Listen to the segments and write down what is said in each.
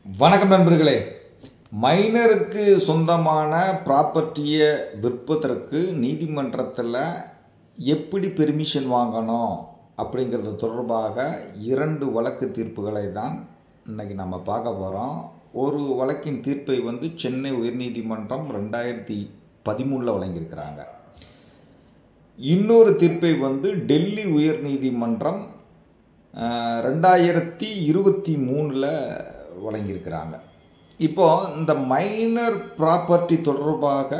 வணக்கம் நண்பர்களே. மைனருக்கு சொந்தமான ப்ராப்பர்ட்டியை விற்பதற்கு நீதிமன்றத்தில் எப்படி பெர்மிஷன் வாங்கணும் அப்படிங்கிறது தொடர்பாக 2 வழக்கு தீர்ப்புகளை தான் இன்றைக்கி நம்ம பார்க்க போகிறோம். ஒரு வழக்கின் தீர்ப்பை சென்னை உயர்நீதிமன்றம் 2013 வழங்கியிருக்கிறாங்க. இன்னொரு தீர்ப்பை டெல்லி உயர்நீதிமன்றம் 2023 வழங்கியிருக்கிறாங்க. இப்போது இந்த மைனர் ப்ராப்பர்ட்டி தொடர்பாக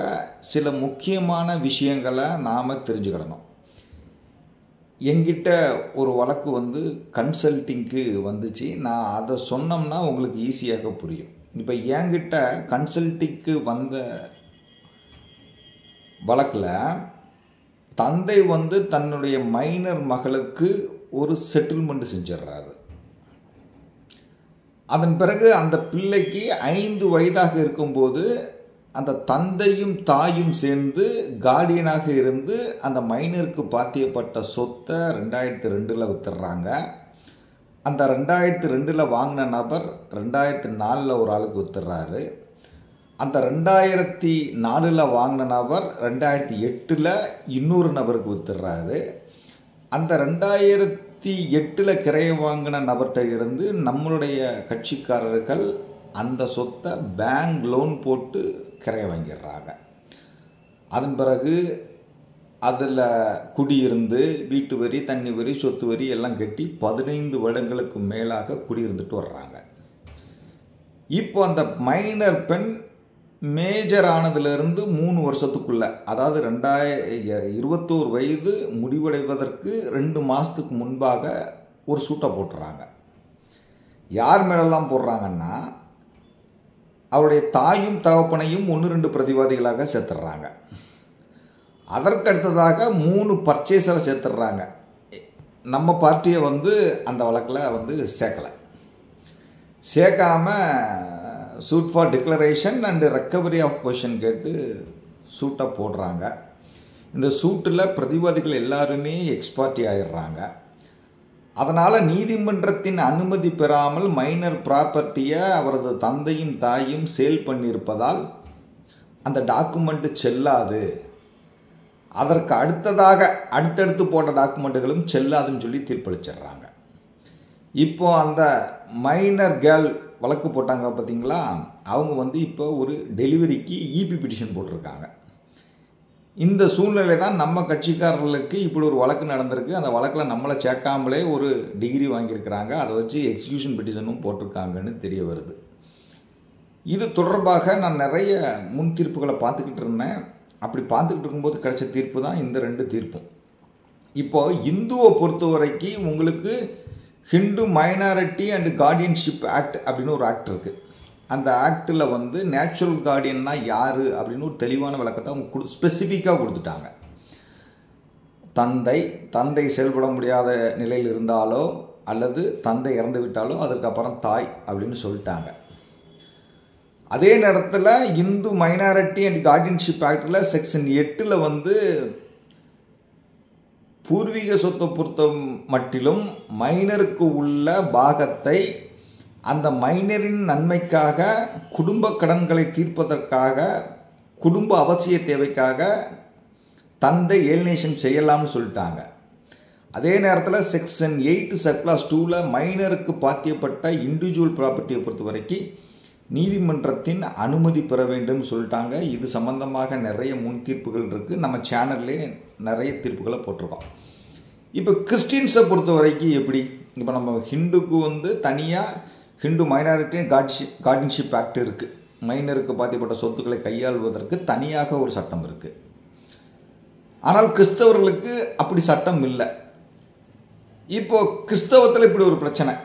சில முக்கியமான விஷயங்களை நாம் தெரிஞ்சுக்கிடணும். என்கிட்ட ஒரு வழக்கு கன்சல்ட்டிங்க்கு வந்துச்சு. நான் அதை சொன்னோம்னா உங்களுக்கு ஈஸியாக புரியும். இப்போ என்கிட்ட கன்சல்ட்டிங்க்கு வந்த வழக்கில் தந்தை தன்னுடைய மைனர் மகளுக்கு ஒரு செட்டில்மெண்ட் செஞ்சிடுறாரு. அதன் பிறகு அந்த பிள்ளைக்கு 5 வயதாக இருக்கும்போது அந்த தந்தையும் தாயும் சேர்ந்து கார்டியனாக இருந்து அந்த மைனருக்கு பாத்தியப்பட்ட சொத்தை 2002 வித்துடுறாங்க. அந்த 2002 வாங்கின நபர் 2004 ஒரு ஆளுக்கு வித்துடுறாரு. அந்த 2004 வாங்கின நபர் 2008 இன்னொரு நபருக்கு வித்துடுறாரு. அந்த 2008 கிரையை வாங்கின நபர்கிட்ட இருந்து நம்மளுடைய கட்சிக்காரர்கள் அந்த சொத்தை பேங்க் லோன் போட்டு கிரையை வாங்கிடுறாங்க. அதன் பிறகு அதில் குடியிருந்து வீட்டு வரி, தண்ணி வரி, சொத்து வரி எல்லாம் கட்டி 15 வருடங்களுக்கு மேலாக குடியிருந்துட்டு வர்றாங்க. இப்போ அந்த மைனர் பெண் மேஜர் ஆனதுலேருந்து 3 வருஷத்துக்குள்ளே, அதாவது 21 வயது முடிவடைவதற்கு 2 மாதத்துக்கு முன்பாக ஒரு சூட்டை போட்டுறாங்க. யார் மேலெல்லாம் போடுறாங்கன்னா, அவருடைய தாயும் தகப்பனையும் 1-2 பிரதிவாதிகளாக சேர்த்துடுறாங்க. அதற்கடுத்ததாக 3 பர்ச்சேஸரை சேர்த்துடுறாங்க. நம்ம பார்ட்டியை அந்த வழக்கில் சேர்க்கலை. சேர்க்காமல் suit for declaration and recovery of possession கேட்டு சூட்டை போடுறாங்க. இந்த சூட்டில் பிரதிவாதிகள் எல்லாருமே எக்ஸ்பார்ட்டி ஆகிடுறாங்க. அதனால் நீதிமன்றத்தின் அனுமதி பெறாமல் மைனர் ப்ராப்பர்ட்டியை அவரது தந்தையும் தாயும் சேல் பண்ணியிருப்பதால் அந்த டாக்குமெண்ட்டு செல்லாது. அதற்கு அடுத்தடுத்து போட்ட டாக்குமெண்ட்டுகளும் செல்லாதுன்னு சொல்லி தீர்ப்பளிச்சிடுறாங்க. இப்போ அந்த மைனர் கேர்ள் வழக்கு போட்டாங்க பார்த்தீங்களா, அவங்க இப்போ ஒரு டெலிவரிக்கு இபி பிட்டிஷன் போட்டிருக்காங்க. இந்த சூழ்நிலை தான் நம்ம கட்சிக்காரர்களுக்கு இப்படி ஒரு வழக்கு நடந்திருக்கு. அந்த வழக்கில் நம்மளை சேர்க்காமலே ஒரு டிகிரி வாங்கியிருக்கிறாங்க. அதை வச்சு எக்ஸிக்யூஷன் பிட்டிஷனும் போட்டிருக்காங்கன்னு தெரிய வருது. இது தொடர்பாக நான் நிறைய முன் தீர்ப்புகளை பார்த்துக்கிட்டு இருந்தேன். அப்படி பார்த்துக்கிட்டு இருக்கும்போது கிடைச்ச தீர்ப்பு தான் இந்த 2 தீர்ப்பும். இப்போது இந்துவை பொறுத்த வரைக்கும் உங்களுக்கு Hindu minority and guardianship act அப்படின்னு ஒரு ஆக்ட் இருக்குது. அந்த ஆக்டில் நேச்சுரல் கார்டியன்னா யார் அப்படின்னு ஒரு தெளிவான விளக்கத்தை அவங்க ஸ்பெசிஃபிக்காக கொடுத்துட்டாங்க. தந்தை செயல்பட முடியாத நிலையில் இருந்தாலோ அல்லது தந்தை இறந்து விட்டாலோ அதுக்கப்புறம் தாய் அப்படின்னு சொல்லிட்டாங்க. அதே நேரத்தில் இந்து மைனாரிட்டி அண்ட் கார்டியன்ஷிப் ஆக்டில் செக்ஷன் 8 பூர்வீக சொத்தை பொறுத்த மட்டிலும் மைனருக்கு உள்ள பாகத்தை அந்த மைனரின் நன்மைக்காக, குடும்ப கடன்களை தீர்ப்பதற்காக, குடும்ப அவசிய தேவைக்காக தந்தை ஏலினேஷன் செய்யலாம்னு சொல்லிட்டாங்க. அதே நேரத்தில் செக்ஷன் 8 சப்க்ளாஸ் 2 மைனருக்கு பாத்தியப்பட்ட இண்டிவிஜுவல் ப்ராப்பர்ட்டியை பொறுத்த வரைக்கும் நீதிமன்றத்தின் அனுமதி பெற வேண்டும் சொல்லிட்டாங்க. இது சம்பந்தமாக நிறைய முன் தீர்ப்புகள் இருக்குது. நம்ம சேனல்லே நிறைய தீர்ப்புகளை போட்டிருக்கோம். இப்போ கிறிஸ்டின்ஸை பொறுத்த வரைக்கும் எப்படி, இப்போ நம்ம ஹிந்துக்கு தனியாக ஹிந்து மைனாரிட்டி கார்டியன்ஷிப் ஆக்ட் இருக்குது. மைனருக்கு பாத்தியப்பட்ட சொத்துக்களை கையாள்வதற்கு தனியாக ஒரு சட்டம் இருக்குது. ஆனால் கிறிஸ்தவர்களுக்கு அப்படி சட்டம் இல்லை. இப்போது கிறிஸ்தவத்தில் இப்படி ஒரு பிரச்சனை.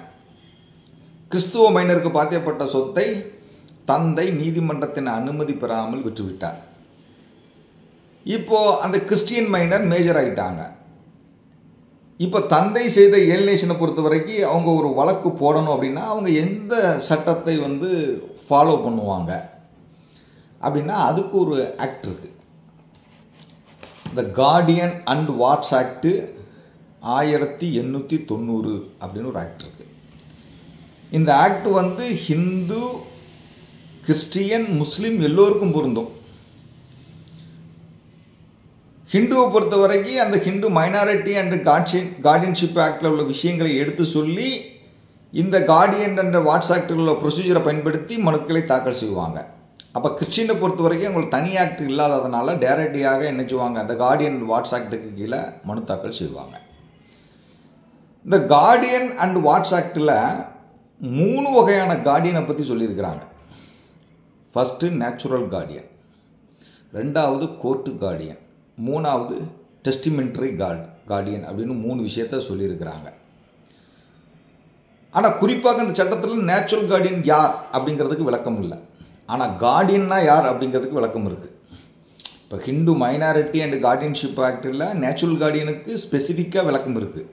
கிறிஸ்துவ மைனருக்கு பாத்தியப்பட்ட சொத்தை தந்தை நீதிமன்றத்தின் அனுமதி பெறாமல் விற்றுவிட்டார். இப்போது அந்த கிறிஸ்டியன் மைனர் மேஜர் ஆகிட்டாங்க. இப்போ தந்தை செய்த ஏலினேஷனை பொறுத்த வரைக்கும் அவங்க ஒரு வழக்கு போடணும் அப்படின்னா அவங்க எந்த சட்டத்தை ஃபாலோ பண்ணுவாங்க அப்படின்னா அதுக்கு ஒரு ஆக்ட் இருக்குது. இந்த கார்டியன் அண்ட் வாட்ஸ் ஆக்டு 1890 அப்படின்னு ஒரு ஆக்ட் இருக்குது. இந்த ஆக்ட் வந்து ஹிந்து, கிறிஸ்டியன், முஸ்லீம் எல்லோருக்கும் பொருந்தும். ஹிந்துவை பொறுத்த வரைக்கும் அந்த ஹிந்து மைனாரிட்டி அண்ட் கார்டியன்ஷிப் ஆக்டில் உள்ள விஷயங்களை எடுத்து சொல்லி இந்த கார்டியன் என்ற வாட்ஸ் ஆக்டில் உள்ள ப்ரொசீஜரை பயன்படுத்தி மனுக்களை தாக்கல் செய்வாங்க. அப்போ கிறிஸ்டினை பொறுத்த வரைக்கும் அவங்களுக்கு தனி ஆக்ட் இல்லாததுனால டைரக்டியாக என்ன செய்வாங்க, அந்த கார்டியன் வாட்ஸ் ஆக்டுக்கு கீழே மனு தாக்கல் செய்வாங்க. இந்த கார்டியன் அண்ட் வாட்ஸ் ஆக்டில் 3 வகையான கார்டியனை பற்றி சொல்லியிருக்கிறாங்க. ஃபஸ்ட்டு நேச்சுரல் கார்டியன், 2வது கோர்ட்டு கார்டியன், 3வது டெஸ்டிமெண்ட்ரி கார்டியன் அப்படின்னு 3 விஷயத்த சொல்லியிருக்கிறாங்க. ஆனால் குறிப்பாக இந்த சட்டத்தில் நேச்சுரல் கார்டியன் யார் அப்படிங்கிறதுக்கு விளக்கம் இல்லை. ஆனால் கார்டியன்னா யார் அப்படிங்கிறதுக்கு விளக்கம் இருக்குது. இப்போ ஹிந்து மைனாரிட்டி அண்ட் கார்டியன்ஷிப் ஆக்டில் நேச்சுரல் கார்டியனுக்கு ஸ்பெசிஃபிக்காக விளக்கம் இருக்குது.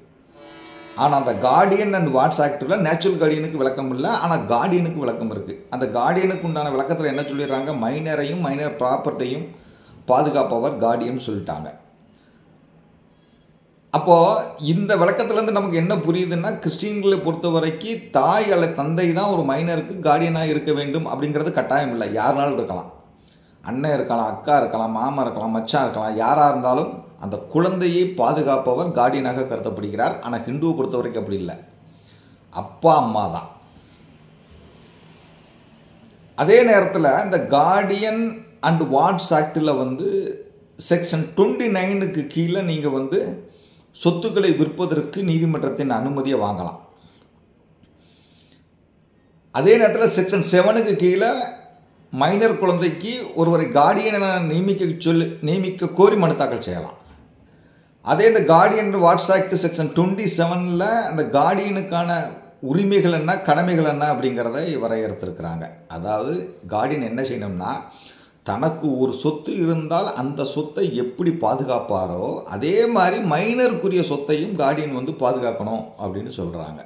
ஆனால் அந்த கார்டியன் அண்ட் வாட்ஸ் ஆக்டில் நேச்சுரல் கார்டியனுக்கு விளக்கம் இல்லை, ஆனால் கார்டியனுக்கு விளக்கம் இருக்குது. அந்த கார்டியனுக்கு உண்டான விளக்கத்தில் என்ன சொல்லிடுறாங்க, மைனரையும் மைனர் ப்ராப்பர்ட்டியும் பாதுகாப்பவர் கார்டியன் சொல்லிட்டாங்க. அப்போது இந்த விளக்கத்துலேருந்து நமக்கு என்ன புரியுதுன்னா, கிறிஸ்டின்களை பொறுத்த வரைக்கும் தாய் அல்ல தந்தை தான் ஒரு மைனருக்கு கார்டியனாக இருக்க வேண்டும் அப்படிங்கிறது கட்டாயம் இல்லை. யாருனாலும் இருக்கலாம், அண்ணன் இருக்கலாம், அக்கா இருக்கலாம், மாமா இருக்கலாம், மச்சான் இருக்கலாம், யாராக இருந்தாலும் அந்த குழந்தையை பாதுகாப்பவர் கார்டியனாக கருதப்படுகிறார். ஆனால் ஹிந்துவை பொறுத்த வரைக்கும் அப்படி இல்லை, அப்பா அம்மா தான். அதே நேரத்தில் இந்த கார்டியன் அண்ட் வாட்ஸ் ஆக்டில் வந்து செக்ஷன் 29க்கு கீழே நீங்கள் வந்து சொத்துக்களை விற்பதற்கு நீதிமன்றத்தின் அனுமதியை வாங்கலாம். அதே நேரத்தில் செக்ஷன் 7க்கு கீழே மைனர் குழந்தைக்கு ஒருவரை கார்டியனை நியமிக்க கோரி மனு தாக்கல் செய்யலாம். அதே இந்த கார்டியன் வாட்ஸ் ஆக்ட் செக்ஷன் 27ல் அந்த கார்டியனுக்கான உரிமைகள் என்ன, கடமைகள் என்ன அப்படிங்கிறத வரையறுத்திருக்கிறாங்க. அதாவது கார்டியன் என்ன செய்யணும்னா, தனக்கு ஒரு சொத்து இருந்தால் அந்த சொத்தை எப்படி பாதுகாப்பாரோ அதே மாதிரி மைனருக்குரிய சொத்தையும் கார்டியன் வந்து பாதுகாக்கணும் அப்படின்னு சொல்கிறாங்க.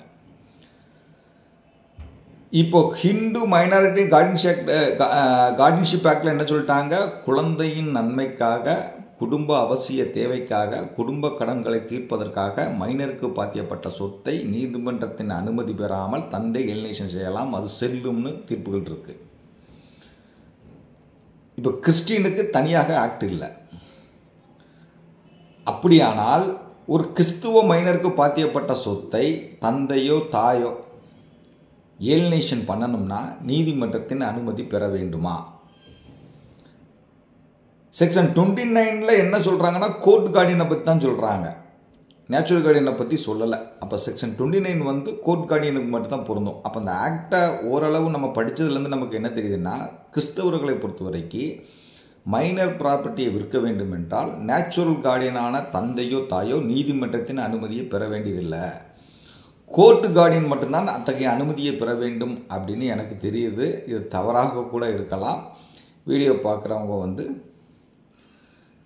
இப்போ ஹிந்து மைனாரிட்டி கார்டியன்ஷிப் ஆக்டில் என்ன சொல்லிட்டாங்க, குழந்தையின் நன்மைக்காக, குடும்ப அவசிய தேவைக்காக, குடும்ப கடன்களை தீர்ப்பதற்காக மைனருக்கு பாத்தியப்பட்ட சொத்தை நீதிமன்றத்தின் அனுமதி பெறாமல் தந்தை எலினேஷன் செய்யலாம், அது செல்லும்னு தீர்ப்புகள் இருக்குது. இப்போ கிறிஸ்டினுக்கு தனியாக ஆக்ட் இல்லை. அப்படியானால் ஒரு கிறிஸ்துவ மைனருக்கு பாத்தியப்பட்ட சொத்தை தந்தையோ தாயோ ஏலினேஷன் பண்ணணும்னா நீதிமன்றத்தின் அனுமதி பெற வேண்டுமா? செக்ஷன் 29ல் என்ன சொல்கிறாங்கன்னா, கோர்ட் கார்டியனை பற்றி தான் சொல்கிறாங்க, நேச்சுரல் கார்டியனை பற்றி சொல்லலை. அப்போ செக்ஷன் 29 வந்து கோர்ட் கார்டியனுக்கு மட்டும்தான் பொருந்தும். அப்போ அந்த ஆக்டை ஓரளவு நம்ம படித்ததுலேருந்து நமக்கு என்ன தெரியுதுன்னா, கிறிஸ்தவர்களை பொறுத்த வரைக்கும் மைனர் ப்ராப்பர்ட்டியை விற்க வேண்டும் என்றால் நேச்சுரல் கார்டியனான தந்தையோ தாயோ நீதிமன்றத்தின் அனுமதியை பெற வேண்டியதில்லை, கோர்ட்டு கார்டியன் மட்டும்தான் அத்தகைய அனுமதியை பெற வேண்டும் அப்படின்னு எனக்கு தெரியுது. இது தவறாக கூட இருக்கலாம். வீடியோ பார்க்குறவங்க வந்து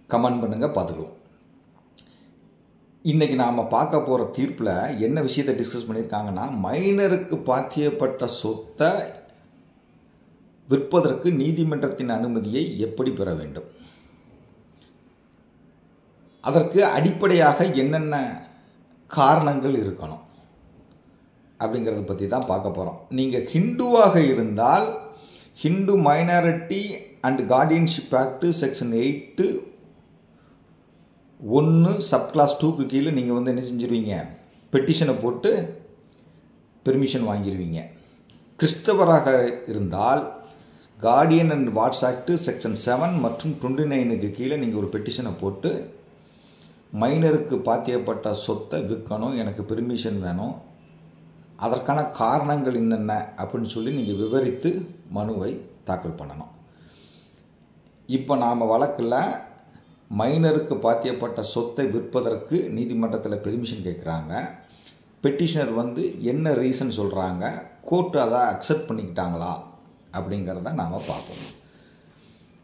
கமெண்ட் பண்ணுங்கள், பார்த்துக்குவோம். இன்றைக்கி நாம் பார்க்க போகிற தீர்ப்பில் என்ன விஷயத்தை டிஸ்கஸ் பண்ணியிருக்காங்கன்னா, மைனருக்கு பாத்தியப்பட்ட சொத்தை விற்பதற்கு நீதிமன்றத்தின் அனுமதியை எப்படி பெற வேண்டும், அதற்கு அடிப்படையாக என்னென்ன காரணங்கள் இருக்கணும் அப்படிங்கிறத பற்றி தான் பார்க்க போகிறோம். நீங்கள் ஹிந்துவாக இருந்தால் Hindu minority and guardianship act section 8(1) subclass 2க்கு கீழே நீங்கள் வந்து என்ன செஞ்சிருவீங்க, பெட்டிஷனை போட்டு பெர்மிஷன் வாங்கிடுவீங்க. கிறிஸ்தவராக இருந்தால் Guardian and watts act section 7 மற்றும் 29க்கு கீழே நீங்கள் ஒரு பெட்டிஷனை போட்டு மைனருக்கு பாத்தியப்பட்ட சொத்தை விற்கணும், எனக்கு பெர்மிஷன் வேணும், அதற்கான காரணங்கள் என்னென்ன அப்படின்னு சொல்லி நீங்கள் விவரித்து மனுவை தாக்கல் பண்ணணும். இப்போ நாம் வழக்கில் மைனருக்கு பாத்தியப்பட்ட சொத்தை விற்பதற்கு நீதிமன்றத்தில் பெர்மிஷன் கேட்குறாங்க. பெட்டிஷனர் வந்து என்ன ரீசன் சொல்கிறாங்க, கோர்ட்டு அதை அக்செப்ட் பண்ணிக்கிட்டாங்களா அப்படிங்கிறத நாம் பார்ப்போம்.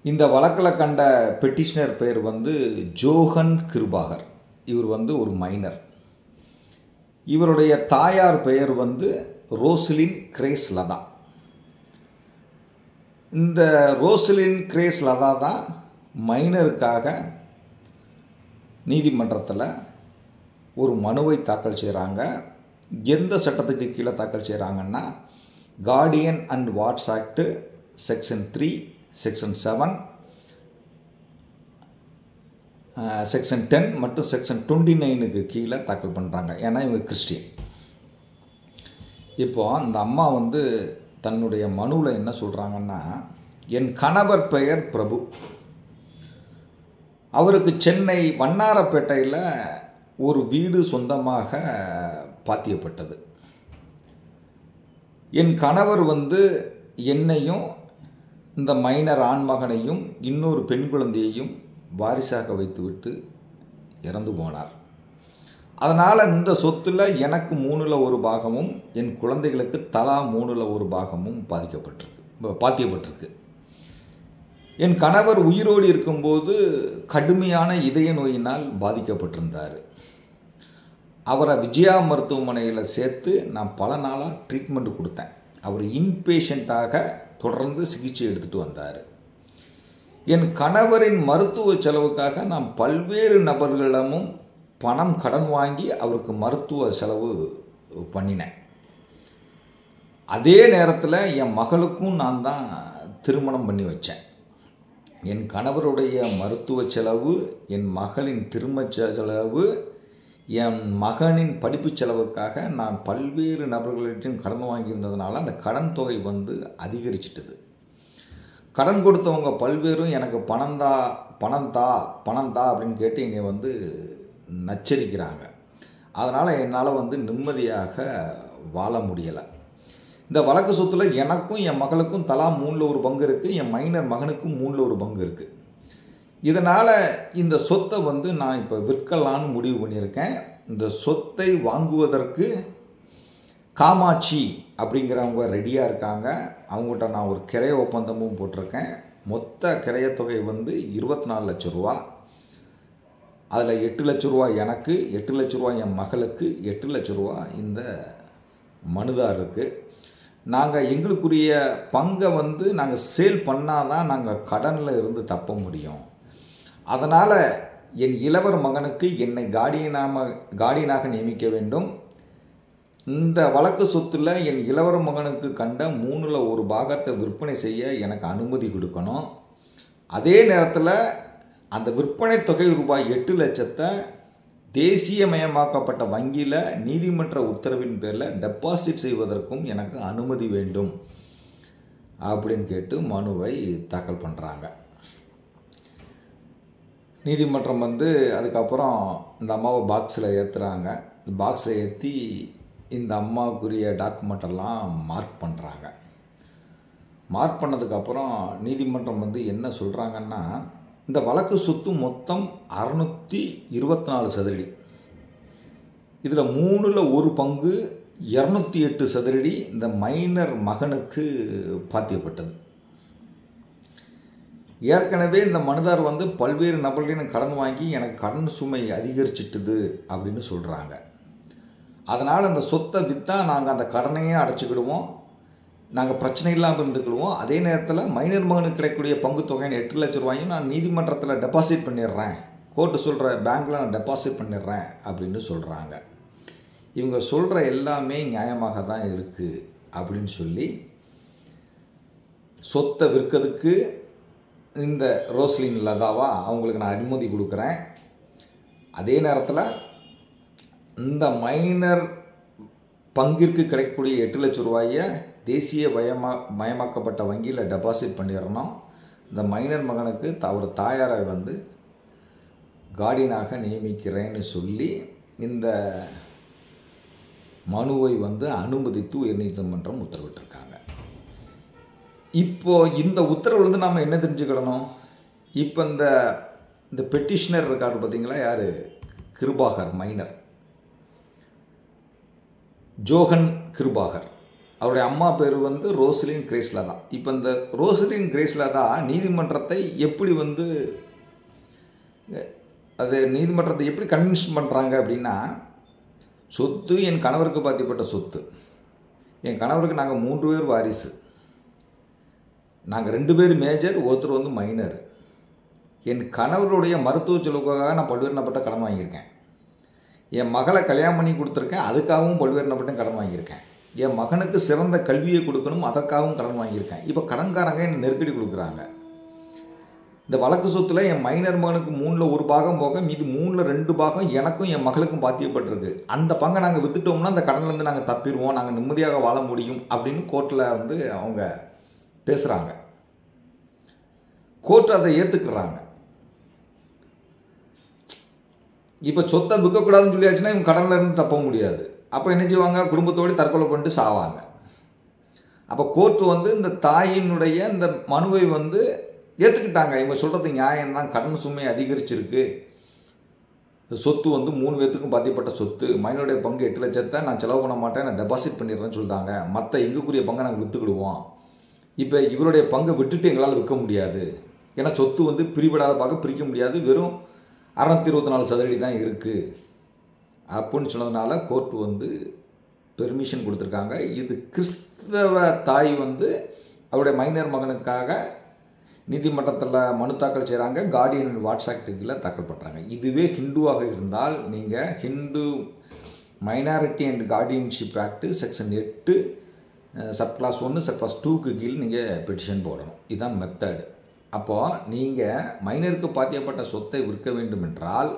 இந்த வழக்கில் கண்ட பெட்டிஷனர் பேர் வந்து ஜோஹன் கிருபாகர். இவர் வந்து ஒரு மைனர். இவருடைய தாயார் பெயர் வந்து ரோஸ்லின் கிரேஸ் லதா. இந்த ரோஸ்லின் கிரேஸ் லதா தான் மைனருக்காக நீதிமன்றத்தில் ஒரு மனுவை தாக்கல் செய்கிறாங்க. எந்த சட்டத்துக்கு கீழே தாக்கல் செய்கிறாங்கன்னா, Guardian and watts act section 3, section 7, section 10 மற்றும் செக்ஷன் 29க்கு கீழே தாக்கல் பண்ணுறாங்க. ஏன்னா இவங்க கிறிஸ்டியன். இப்போ அந்த அம்மா வந்து தன்னுடைய மனுவில் என்ன சொல்கிறாங்கன்னா, என் கணவர் பெயர் பிரபு. அவருக்கு சென்னை வண்ணாரப்பேட்டையில் ஒரு வீடு சொந்தமாக பாத்தியப்பட்டது. என் கணவர் வந்து என்னையும் இந்த மைனர் ஆண்மகனையும் இன்னொரு பெண் குழந்தையையும் வாரிசாக வைத்துவிட்டு இறந்து போனார். அதனால் இந்த சொத்தில் எனக்கு 3/1 பாகமும் என் குழந்தைகளுக்கு தலா 3/1 பாகமும் பாத்தியப்பட்டிருக்கு. என் கணவர் உயிரோடு இருக்கும்போது கடுமையான இதய நோயினால் பாதிக்கப்பட்டிருந்தார். அவரை விஜயா மருத்துவமனையில் சேர்த்து நான் பல நாளாக ட்ரீட்மெண்ட் கொடுத்தேன். அவர் இன்பேஷண்ட்டாக தொடர்ந்து சிகிச்சை எடுத்துகிட்டு வந்தார். என் கணவரின் மருத்துவ செலவுக்காக நான் பல்வேறு நபர்களிடமும் பணம் கடன் வாங்கி அவருக்கு மருத்துவ செலவு பண்ணினேன். அதே நேரத்தில் என் மகளுக்கும் நான் தான் திருமணம் பண்ணி வச்சேன். என் கணவருடைய மருத்துவ செலவு, என் மகளின் திருமண செலவு, என் மகனின் படிப்பு செலவுக்காக நான் பல்வேறு நபர்களிடம் கடன் வாங்கியிருந்ததுனால அந்த கடன் தொகை வந்து அதிகரிச்சிட்டது. கடன் கொடுத்தவங்க பல்வேறும் எனக்கு பணம் தா அப்படின்னு கேட்டு இங்கே வந்து நச்சரிக்கிறாங்க. அதனால் என்னால் வந்து நிம்மதியாக வாழ முடியலை. இந்த வழக்கு சொத்தில் எனக்கும் என் மகளுக்கும் தலா 3/1 பங்கு இருக்குது. என் மைனர் மகனுக்கும் 3/1 பங்கு இருக்குது. இதனால் இந்த சொத்தை வந்து நான் இப்போ விற்கலான்னு முடிவு பண்ணியிருக்கேன். இந்த சொத்தை வாங்குவதற்கு காமாட்சி அப்படிங்கிறவங்க ரெடியாக இருக்காங்க. அவங்ககிட்ட நான் ஒரு கிரைய ஒப்பந்தமும் போட்டிருக்கேன். மொத்த கிரையத்தொகை வந்து 24 லட்சம் ரூபா. அதில் 8 லட்சம் ரூபா எனக்கு, 8 லட்சம் ரூபா என் மகளுக்கு, 8 லட்சம் ரூபா இந்த மனுதாரருக்கு. நாங்கள் எங்களுக்குரிய பங்கை வந்து நாங்கள் சேல் பண்ணால் தான் நாங்கள் கடனில் இருந்து தப்ப முடியும். அதனால் என் இளவர் மகனுக்கு என்னை கார்டியனாக நியமிக்க வேண்டும். இந்த வழக்கு சொத்தில் என் இளவர் மகனுக்கு கண்ட 3/1 பாகத்தை விற்பனை செய்ய எனக்கு அனுமதி கொடுக்கணும். அதே நேரத்தில் அந்த விற்பனை தொகை ரூபாய் 8 லட்சத்தை தேசியமயமாக்கப்பட்ட வங்கியில் நீதிமன்ற உத்தரவின் பேரில் டெபாசிட் செய்வதற்கும் எனக்கு அனுமதி வேண்டும் அப்படின்னு கேட்டு மனுவை தாக்கல் பண்ணுறாங்க. நீதிமன்றம் வந்து அதுக்கப்புறம் இந்த அம்மாவை பாக்ஸில் ஏற்றுறாங்க. பாக்ஸில் ஏற்றி இந்த அம்மாவுக்குரிய டாக்குமெண்ட்டெல்லாம் மார்க் பண்ணுறாங்க. மார்க் பண்ணதுக்கப்புறம் நீதிமன்றம் வந்து என்ன சொல்கிறாங்கன்னா, இந்த வழக்கு சொத்து மொத்தம் 624 சதுரடி. இதில் 3/1 பங்கு 208 சதுரடி இந்த மைனர் மகனுக்கு பாத்தியப்பட்டது. ஏற்கனவே இந்த மனுதார் வந்து பல்வேறு நபர்களிடம் கடன் வாங்கி எனக்கு கடன் சுமை அதிகரிச்சிட்டுது அப்படின்னு சொல்கிறாங்க. அதனால் அந்த சொத்தை விற்றா நாங்கள் அந்த கடனையே அடைச்சிக்கிடுவோம், நாங்கள் பிரச்சனை இல்லாமல் இருந்துக்கிடுவோம். அதே நேரத்தில் மைனர் மகனுக்கு கிடைக்கக்கூடிய பங்கு தொகைன்னு 8 லட்சம் ரூபாயும் நான் நீதிமன்றத்தில் டெபாசிட் பண்ணிடுறேன், கோர்ட்டு சொல்கிற பேங்க்கில் நான் டெபாசிட் பண்ணிடுறேன் அப்படின்னு சொல்கிறாங்க. இவங்க சொல்கிற எல்லாமே நியாயமாக தான் இருக்குது அப்படின்னு சொல்லி சொத்தை விற்கிறதுக்கு இந்த ரோஸ்லின் லதாவா அவங்களுக்கு நான் அனுமதி கொடுக்குறேன். அதே நேரத்தில் இந்த மைனர் பங்கிற்கு கிடைக்கக்கூடிய 8 லட்சம் ரூபாயை தேசிய மயமாக்கப்பட்ட வங்கியில் டெபாசிட் பண்ணிடணும். இந்த மைனர் மகனுக்கு அவர் தாயாரை வந்து கார்டியனாக நியமிக்கிறேன்னு சொல்லி இந்த மனுவை வந்து அனுமதித்து உயர்நீதிமன்றம் உத்தரவிட்டிருக்காங்க. இப்போது இந்த உத்தரவுலேருந்து நாம் என்ன தெரிஞ்சுக்கிடணும்? இப்போ இந்த பெட்டிஷனர் இருக்காரு பார்த்தீங்களா, யார்? Kirubakar minor, Johann Kirubakar. அவருடைய அம்மா பேர் வந்து ரோஸ்லின் கிரேஸ்லதா. இப்போ இந்த ரோஸ்லின் கிரேஸ்லதா நீதிமன்றத்தை எப்படி வந்து நீதிமன்றத்தை எப்படி கன்வின்ஸ் பண்ணுறாங்க அப்படின்னா, சொத்து என் கணவருக்கு பாத்தியப்பட்ட சொத்து. என் கணவருக்கு நாங்கள் 3 பேர் வாரிசு. நாங்கள் 2 பேர் மேஜர், ஒருத்தர் வந்து மைனர். என் கணவருடைய மருத்துவ செலவுக்காக நான் பல்வேறு நபர்கிட்ட கடன் வாங்கியிருக்கேன். என் மகளை கல்யாணம் பண்ணி கொடுத்துருக்கேன், அதுக்காகவும் பல்வேறு நபர்கிட்ட கடன் வாங்கியிருக்கேன். என் மகனுக்கு சிறந்த கல்வியை கொடுக்கணும், அதற்காகவும் கடன் வாங்கியிருக்கேன். இப்போ கடன்காரங்க என்ன நெருக்கடி கொடுக்குறாங்க. இந்த வழக்கு சொத்தில் என் மைனர் மகனுக்கு 3ல் 1 பாகம் போக மீதி 3ல் 2 பாகம் எனக்கும் என் மகளுக்கும் பாத்தியப்பட்டிருக்கு. அந்த பங்கை நாங்கள் வித்துட்டோம்னா அந்த கடன்லேருந்து நாங்கள் தப்பிடுவோம், நாங்கள் நிம்மதியாக வாழ முடியும் அப்படின்னு கோர்ட்டில் வந்து அவங்க பேசுகிறாங்க. கோர்ட் அதை ஏற்றுக்கிறாங்க. இப்போ சொத்தை விற்கக்கூடாதுன்னு சொல்லியாச்சுன்னா இவங்க கடனில் இருந்து தப்ப முடியாது. அப்போ என்ன செய்வாங்க, குடும்பத்தோடு தற்கொலை பண்ணிட்டு சாவாங்க. அப்போ கோர்ட்டு வந்து இந்த தாயினுடைய இந்த மனுவை வந்து ஏற்றுக்கிட்டாங்க. இவங்க சொல்கிறது நியாயம்தான், கடன் சுமை அதிகரிச்சிருக்கு, சொத்து வந்து 3 பேர்த்துக்கும் பாத்தியப்பட்ட சொத்து, மைனருடைய பங்கு 8 லட்சத்தை நான் செலவு பண்ண மாட்டேன், நான் டெபாசிட் பண்ணிடுறேன்னு சொல்லிட்டாங்க. மற்ற எங்களுக்குரிய பங்கை நாங்கள் விற்றுக்கிடுவோம். இப்போ இவருடைய பங்கை விட்டுட்டு எங்களால் விற்க முடியாது, ஏன்னா சொத்து வந்து பிரிவிடாத பார்க்க பிரிக்க முடியாது, வெறும் 624 சதுரடி தான் இருக்குது அப்படின்னு சொன்னதுனால கோர்ட்டு வந்து பெர்மிஷன் கொடுத்துருக்காங்க. இது கிறிஸ்தவ தாய் வந்து அவருடைய மைனர் மகனுக்காக நீதிமன்றத்தில் மனு தாக்கல் செய்கிறாங்க. கார்டியன் வாட்ஸ்ஆக்டில் தாக்கல் பண்ணுறாங்க. இதுவே ஹிந்துவாக இருந்தால் நீங்கள் Hindu minority and guardianship act section 8 subclass 1 subclass 2க்கு கீழ் நீங்கள் பெட்டிஷன் போடணும். இதுதான் மெத்தடு. அப்போது நீங்கள் மைனருக்கு பாத்தியப்பட்ட சொத்தை விற்க வேண்டும் என்றால்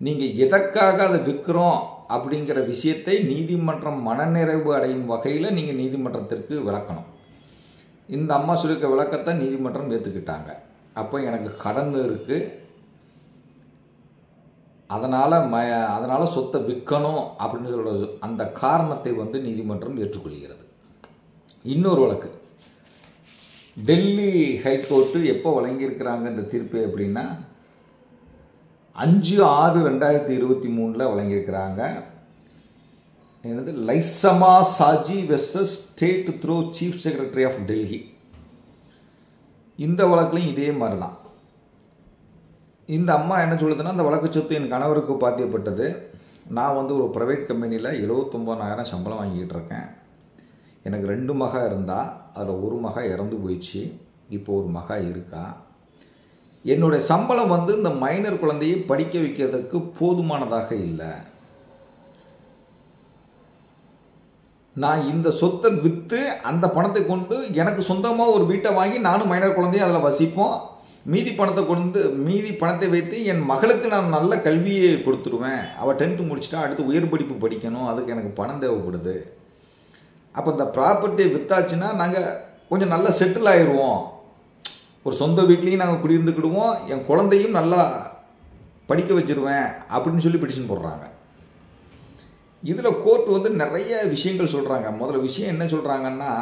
நீங்கள் எதற்காக அதை விற்கிறோம் அப்படிங்கிற விஷயத்தை நீதிமன்றம் மனநிறைவு அடையும் வகையில் நீங்கள் நீதிமன்றத்திற்கு விளக்கணும். இந்த அம்மா சொல்லியிருக்க விளக்கத்தை நீதிமன்றம் ஏற்றுக்கிட்டாங்க. அப்போ எனக்கு கடன் இருக்குது, அதனால் சொத்தை விற்கணும் அப்படின்னு சொல்கிற அந்த காரணத்தை வந்து நீதிமன்றம் ஏற்றுக்கொள்கிறது. இன்னொரு வழக்கு டெல்லி ஹைகோர்ட்டு எப்போ வழங்கியிருக்கிறாங்க இந்த தீர்ப்பு அப்படின்னா 5/6/2023 வழங்கியிருக்கிறாங்க. என்னது, லைசமா சாஜி versus state through chief secretary of Delhi. இந்த வழக்குலையும் இதே மாதிரி தான். இந்த அம்மா என்ன சொல்லுதுன்னா, அந்த வழக்கு சொத்து என் கணவருக்கு பாத்தியப்பட்டது, நான் வந்து ஒரு ப்ரைவேட் கம்பெனியில் 79,000 சம்பளம் வாங்கிட்டு இருக்கேன், எனக்கு 2 மகன் இருந்தால் அதில் ஒரு மகன் இறந்து போயிடுச்சு, இப்போ ஒரு மகன் இருக்கா, என்னுடைய சம்பளம் வந்து இந்த மைனர் குழந்தையை படிக்க வைக்கிறதுக்கு போதுமானதாக இல்லை, நான் இந்த சொத்தை விற்று அந்த பணத்தை கொண்டு எனக்கு சொந்தமாக ஒரு வீட்டை வாங்கி நானும் மைனர் குழந்தையும் அதில் வசிப்போம், மீதி பணத்தை வைத்து என் மகளுக்கு நான் நல்ல கல்வியை கொடுத்துருவேன், அவள் 10th முடிச்சுட்டா அடுத்து உயர் படிப்பு படிக்கணும், அதுக்கு எனக்கு பணம் தேவைப்படுது, அப்போ இந்த ப்ராப்பர்ட்டியை விற்றாச்சுன்னா நாங்கள் கொஞ்சம் நல்லா செட்டில் ஆயிடுவோம், ஒரு சொந்த வீட்லேயும் நாங்கள் குடியிருந்துக்கிடுவோம், என் குழந்தையும் நல்லா படிக்க வச்சுருவேன் அப்படின்னு சொல்லி பெட்டிஷன் போடுறாங்க. இதில் கோர்ட் வந்து நிறைய விஷயங்கள் சொல்கிறாங்க. முதல்ல விஷயம் என்ன சொல்கிறாங்கன்னா,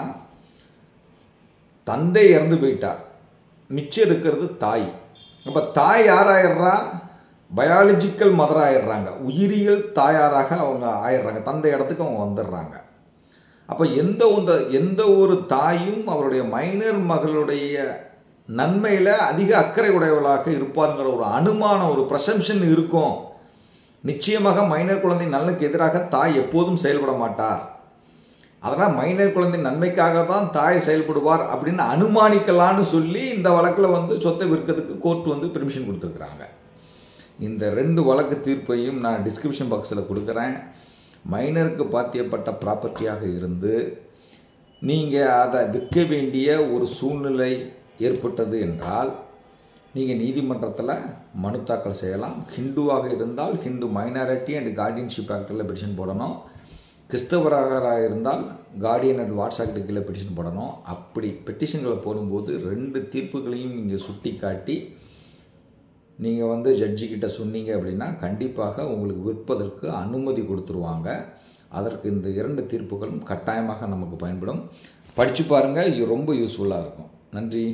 தந்தை இறந்து போயிட்டார், மிச்சம் இருக்கிறது தாய். அப்போ தாய் யாராயிடுறா, பயாலஜிக்கல் மதர் ஆயிடுறாங்க, உயிரியல் தாயாராக அவங்க ஆயிடுறாங்க, தந்தை இடத்துக்கு அவங்க வந்துடுறாங்க. அப்போ எந்த ஒரு தாயும் அவருடைய மைனர் மகளுடைய நன்மையில் அதிக அக்கறை உடையவளாக இருப்பாருங்கிற ஒரு அனுமானம், ஒரு பிரசம்ஷன் இருக்கும். நிச்சயமாக மைனர் குழந்தை நலனுக்கு எதிராக தாய் எப்போதும் செயல்பட மாட்டார், அதனால் மைனர் குழந்தை நன்மைக்காக தான் தாய் செயல்படுவார் அப்படின்னு அனுமானிக்கலான்னு சொல்லி இந்த வழக்கில் வந்து சொத்தை விற்கிறதுக்கு கோர்ட் வந்து பெர்மிஷன் கொடுத்துருக்குறாங்க. இந்த 2 வழக்கு தீர்ப்பையும் நான் டிஸ்கிரிப்ஷன் பாக்ஸில் கொடுக்குறேன். மைனருக்கு பாத்தியப்பட்ட ப்ராப்பர்ட்டியாக இருந்து நீங்கள் அதை விற்க வேண்டிய ஒரு சூழ்நிலை ஏற்பட்டது என்றால் நீங்கள் நீதிமன்றத்தில் மனு தாக்கல் செய்யலாம். ஹிந்துவாக இருந்தால் ஹிந்து மைனாரிட்டி அண்ட் கார்டியன்ஷிப் ஆக்டில் பெட்டிஷன் போடணும், கிறிஸ்தவராக இருந்தால் கார்டியன் அண்ட் வாட்ஸ்ஆக்டு கீழே பெட்டிஷன் போடணும். அப்படி பெட்டிஷன்களை போடும்போது 2 தீர்ப்புகளையும் நீங்கள் சுட்டி காட்டி நீங்கள் வந்து ஜட்ஜிக்கிட்ட சொன்னீங்க அப்படின்னா கண்டிப்பாக உங்களுக்கு விற்பதற்கு அனுமதி கொடுத்துருவாங்க. அதற்கு இந்த 2 தீர்ப்புகளும் கட்டாயமாக நமக்கு பயன்படும். படித்து பாருங்கள், இது ரொம்ப யூஸ்ஃபுல்லாக இருக்கும். நன்றி.